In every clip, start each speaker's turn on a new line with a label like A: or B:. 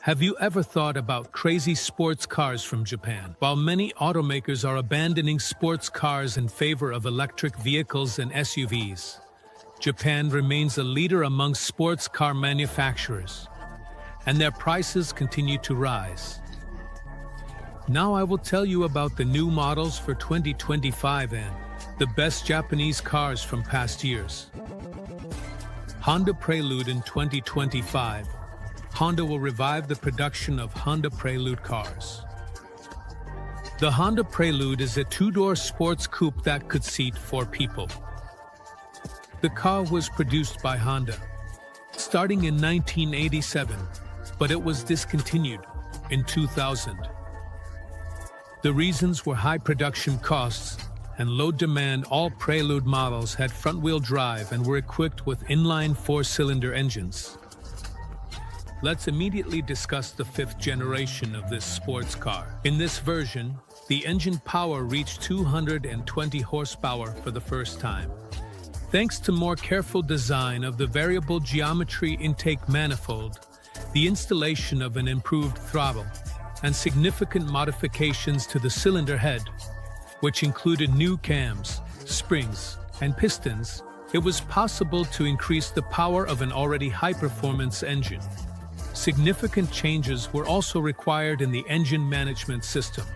A: Have you ever thought about crazy sports cars from Japan? While many automakers are abandoning sports cars in favor of electric vehicles and SUVs, Japan remains a leader among sports car manufacturers, and their prices continue to rise. Now I will tell you about the new models for 2025 and the best Japanese cars from past years. Honda Prelude in 2025. Honda will revive the production of Honda Prelude cars. The Honda Prelude is a two-door sports coupe that could seat 4 people. The car was produced by Honda, starting in 1987, but it was discontinued in 2000. The reasons were high production costs and low demand. All Prelude models had front-wheel drive and were equipped with inline 4-cylinder engines. Let's immediately discuss the 5th generation of this sports car. In this version, the engine power reached 220 horsepower for the first time. Thanks to more careful design of the variable geometry intake manifold, the installation of an improved throttle, and significant modifications to the cylinder head, which included new cams, springs, and pistons, it was possible to increase the power of an already high-performance engine. Significant changes were also required in the engine management system.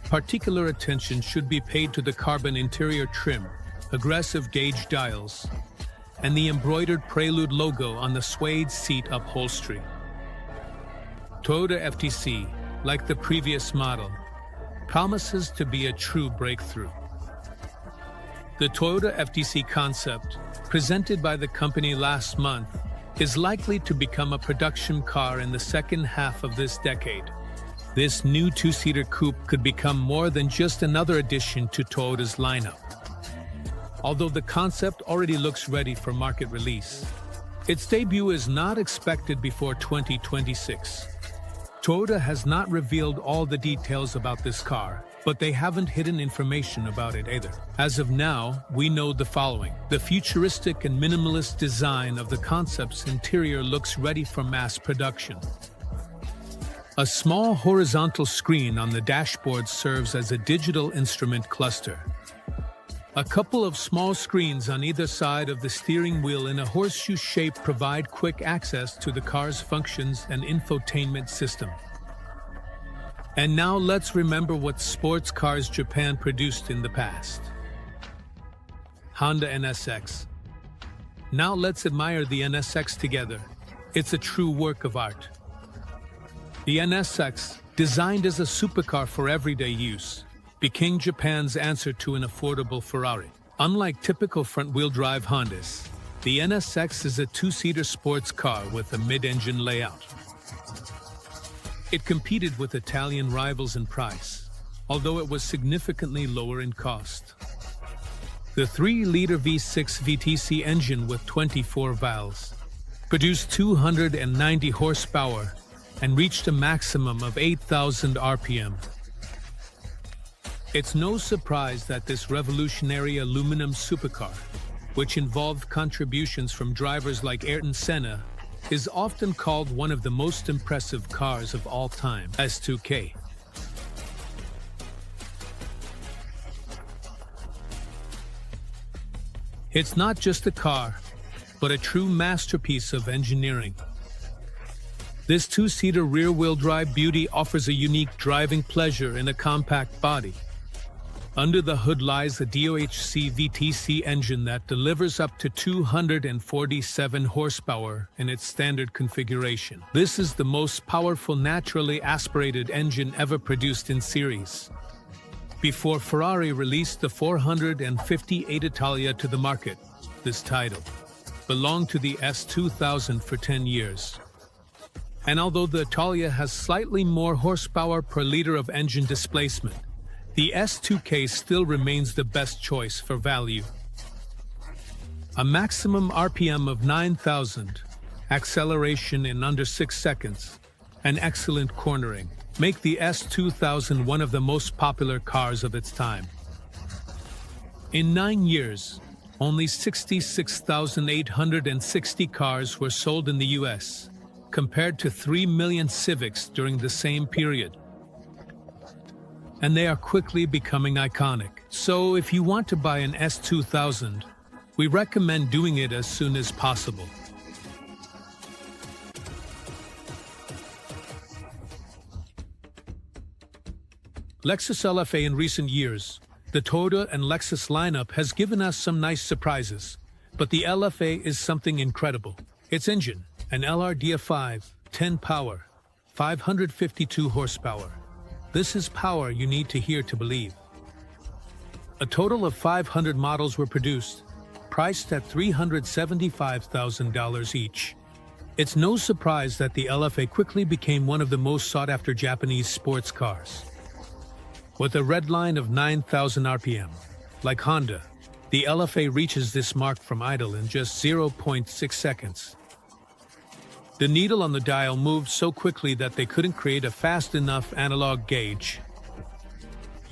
A: Particular attention should be paid to the carbon interior trim, aggressive gauge dials, and the embroidered Prelude logo on the suede seat upholstery. Toyota FTC, like the previous model, promises to be a true breakthrough. The Toyota FTC concept, presented by the company last month, is likely to become a production car in the second half of this decade. This new 2-seater coupe could become more than just another addition to Toyota's lineup. Although the concept already looks ready for market release, its debut is not expected before 2026. Toyota has not revealed all the details about this car, but they haven't hidden information about it either. As of now, we know the following. The futuristic and minimalist design of the concept's interior looks ready for mass production. A small horizontal screen on the dashboard serves as a digital instrument cluster. A couple of small screens on either side of the steering wheel in a horseshoe shape provide quick access to the car's functions and infotainment system. And now let's remember what sports cars Japan produced in the past. Honda NSX. Now let's admire the NSX together. It's a true work of art. The NSX, designed as a supercar for everyday use, became Japan's answer to an affordable Ferrari. Unlike typical front-wheel drive Hondas, the NSX is a 2-seater sports car with a mid-engine layout. It competed with Italian rivals in price, although it was significantly lower in cost. The 3-liter V6 VTC engine with 24 valves produced 290 horsepower and reached a maximum of 8,000 RPM. It's no surprise that this revolutionary aluminum supercar, which involved contributions from drivers like Ayrton Senna, is often called one of the most impressive cars of all time. S2K. It's not just a car, but a true masterpiece of engineering. This 2-seater rear-wheel drive beauty offers a unique driving pleasure in a compact body. Under the hood lies a DOHC VTC engine that delivers up to 247 horsepower in its standard configuration. This is the most powerful naturally aspirated engine ever produced in series. Before Ferrari released the 458 Italia to the market, this title belonged to the S2000 for 10 years. And although the Italia has slightly more horsepower per liter of engine displacement, the S2K still remains the best choice for value. A maximum RPM of 9,000, acceleration in under 6 seconds, and excellent cornering make the S2000 one of the most popular cars of its time. In 9 years, only 66,860 cars were sold in the US, compared to 3 million Civics during the same period. And they are quickly becoming iconic. So if you want to buy an S2000, we recommend doing it as soon as possible. Lexus LFA. In recent years, the Toyota and Lexus lineup has given us some nice surprises, but the LFA is something incredible. Its engine, an LRDF5, 10 power, 552 horsepower. This is power you need to hear to believe. A total of 500 models were produced, priced at $375,000 each. It's no surprise that the LFA quickly became one of the most sought-after Japanese sports cars. With a red line of 9,000 RPM, like Honda, the LFA reaches this mark from idle in just 0.6 seconds. The needle on the dial moved so quickly that they couldn't create a fast enough analog gauge.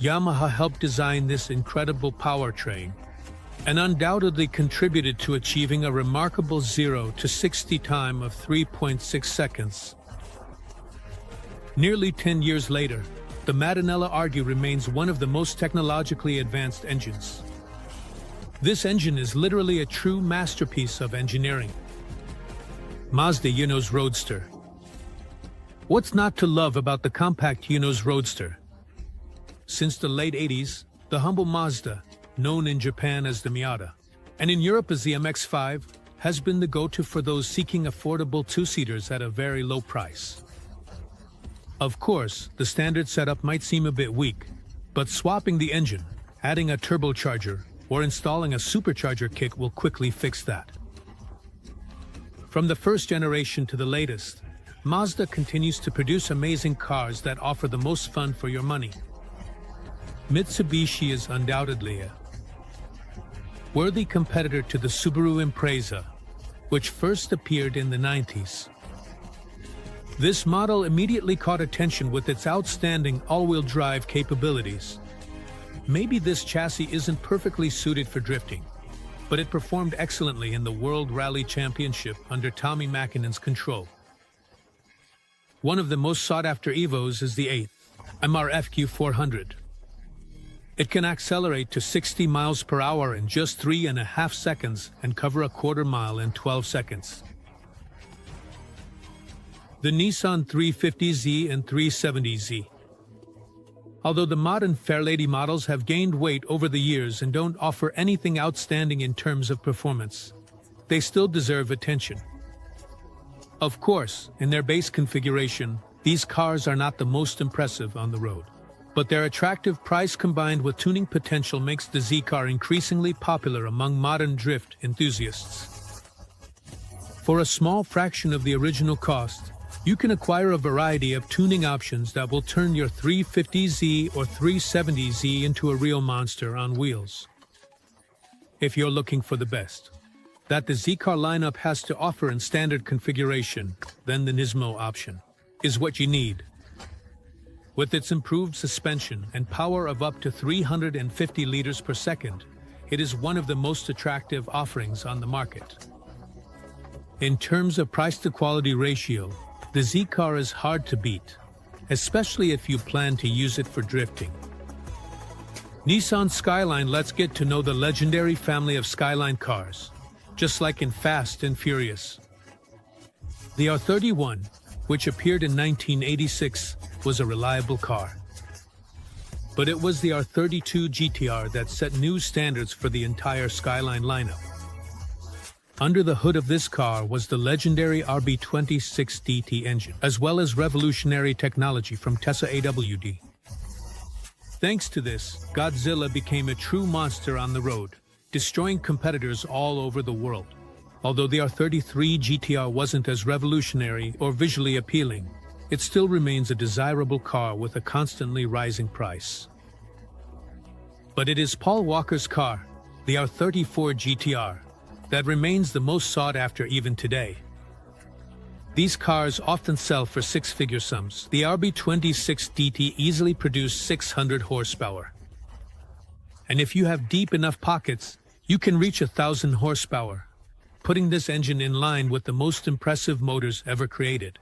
A: Yamaha helped design this incredible powertrain and undoubtedly contributed to achieving a remarkable 0 to 60 time of 3.6 seconds. Nearly 10 years later, the Maranello Argue remains one of the most technologically advanced engines. This engine is literally a true masterpiece of engineering. Mazda Yos Roadster. What's not to love about the compact Yos Roadster? Since the late 80s, the humble Mazda, known in Japan as the Miata, and in Europe as the MX-5, has been the go-to for those seeking affordable two-seaters at a very low price. Of course, the standard setup might seem a bit weak, but swapping the engine, adding a turbocharger, or installing a supercharger kit will quickly fix that. From the first generation to the latest, Mazda continues to produce amazing cars that offer the most fun for your money. Mitsubishi is undoubtedly a worthy competitor to the Subaru Impreza, which first appeared in the 90s. This model immediately caught attention with its outstanding all-wheel drive capabilities. Maybe this chassis isn't perfectly suited for drifting, but it performed excellently in the World Rally Championship under Tommy Mäkinen's control. One of the most sought-after Evos is the 8th MRFQ 400. It can accelerate to 60 miles per hour in just 3.5 seconds and cover a quarter mile in 12 seconds. The Nissan 350Z and 370Z. Although the modern Fairlady models have gained weight over the years and don't offer anything outstanding in terms of performance, they still deserve attention. Of course, in their base configuration, these cars are not the most impressive on the road, but their attractive price combined with tuning potential makes the Z car increasingly popular among modern drift enthusiasts. For a small fraction of the original cost, you can acquire a variety of tuning options that will turn your 350Z or 370Z into a real monster on wheels. If you're looking for the best that the Z-Car lineup has to offer in standard configuration, then the Nismo option is what you need. With its improved suspension and power of up to 350 liters per second, it is one of the most attractive offerings on the market. In terms of price-to-quality ratio, the Z-Car is hard to beat, especially if you plan to use it for drifting. Nissan Skyline. Let's get to know the legendary family of Skyline cars, just like in Fast and Furious. The R31, which appeared in 1986, was a reliable car. But it was the R32 GTR that set new standards for the entire Skyline lineup. Under the hood of this car was the legendary RB26DT engine, as well as revolutionary technology from Tesa AWD. Thanks to this, Godzilla became a true monster on the road, destroying competitors all over the world. Although the R33 GTR wasn't as revolutionary or visually appealing, it still remains a desirable car with a constantly rising price. But it is Paul Walker's car, the R34 GTR, that remains the most sought after even today. These cars often sell for six-figure sums. The RB26DT easily produced 600 horsepower. And if you have deep enough pockets, you can reach 1,000 horsepower, putting this engine in line with the most impressive motors ever created.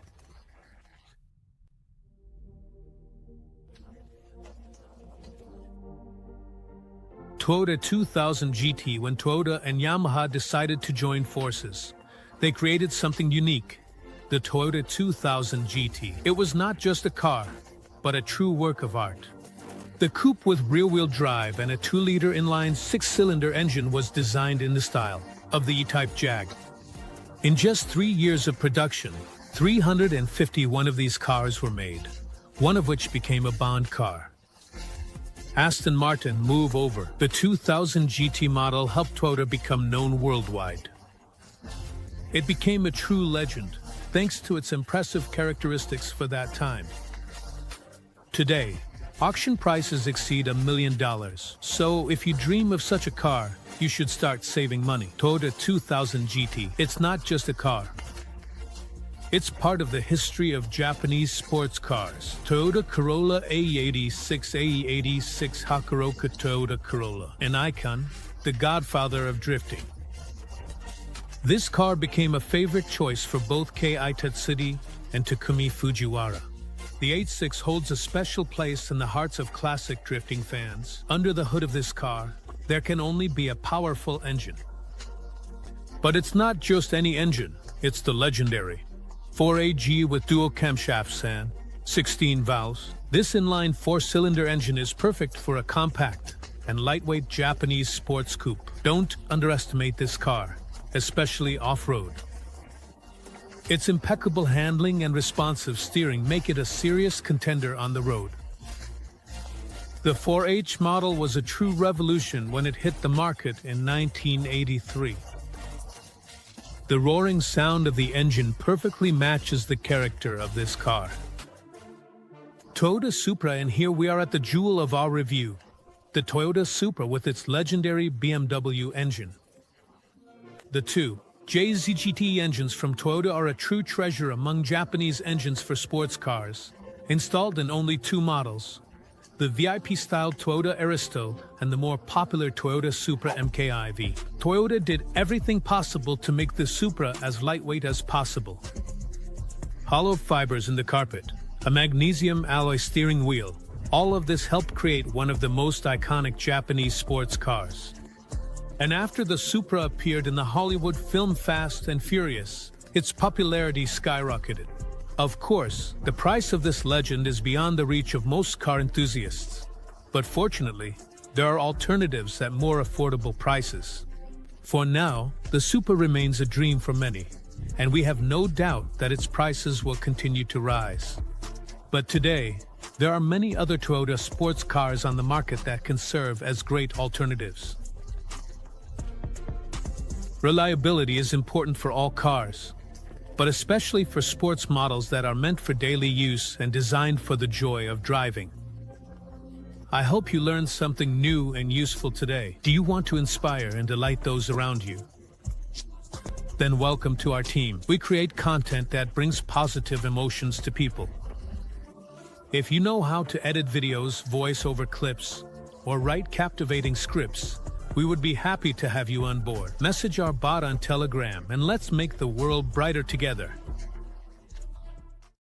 A: Toyota 2000 GT. When Toyota and Yamaha decided to join forces, they created something unique, the Toyota 2000 GT. It was not just a car, but a true work of art. The coupe with rear-wheel drive and a 2-liter inline 6-cylinder engine was designed in the style of the E-Type Jag. In just 3 years of production, 351 of these cars were made, one of which became a Bond car. Aston Martin move over. The 2000 GT model helped Toyota become known worldwide. It became a true legend, thanks to its impressive characteristics for that time. Today, auction prices exceed $1 million, so if you dream of such a car, you should start saving money. Toyota 2000 GT. It's not just a car. It's part of the history of Japanese sports cars. Toyota Corolla AE86, AE86 Hakuroka Toyota Corolla, an icon, the godfather of drifting. This car became a favorite choice for both Kei Tetsuji and Takumi Fujiwara. The 86 holds a special place in the hearts of classic drifting fans. Under the hood of this car, there can only be a powerful engine. But it's not just any engine, it's the legendary 4AG with dual camshafts and 16 valves. This inline 4-cylinder engine is perfect for a compact and lightweight Japanese sports coupe. Don't underestimate this car, especially off-road. Its impeccable handling and responsive steering make it a serious contender on the road. The 4H model was a true revolution when it hit the market in 1983. The roaring sound of the engine perfectly matches the character of this car. Toyota Supra, and here we are at the jewel of our review, the Toyota Supra with its legendary BMW engine. The two JZGT engines from Toyota are a true treasure among Japanese engines for sports cars, installed in only 2 models, the VIP-style Toyota Aristo and the more popular Toyota Supra MKIV. Toyota did everything possible to make the Supra as lightweight as possible. Hollow fibers in the carpet, a magnesium alloy steering wheel, all of this helped create one of the most iconic Japanese sports cars. And after the Supra appeared in the Hollywood film Fast and Furious, its popularity skyrocketed. Of course, the price of this legend is beyond the reach of most car enthusiasts. But fortunately, there are alternatives at more affordable prices. For now, the Supra remains a dream for many, and we have no doubt that its prices will continue to rise. But today, there are many other Toyota sports cars on the market that can serve as great alternatives. Reliability is important for all cars, but especially for sports models that are meant for daily use and designed for the joy of driving. I hope you learned something new and useful today. Do you want to inspire and delight those around you? Then welcome to our team. We create content that brings positive emotions to people. If you know how to edit videos, voice over clips, or write captivating scripts, we would be happy to have you on board. Message our bot on Telegram and let's make the world brighter together.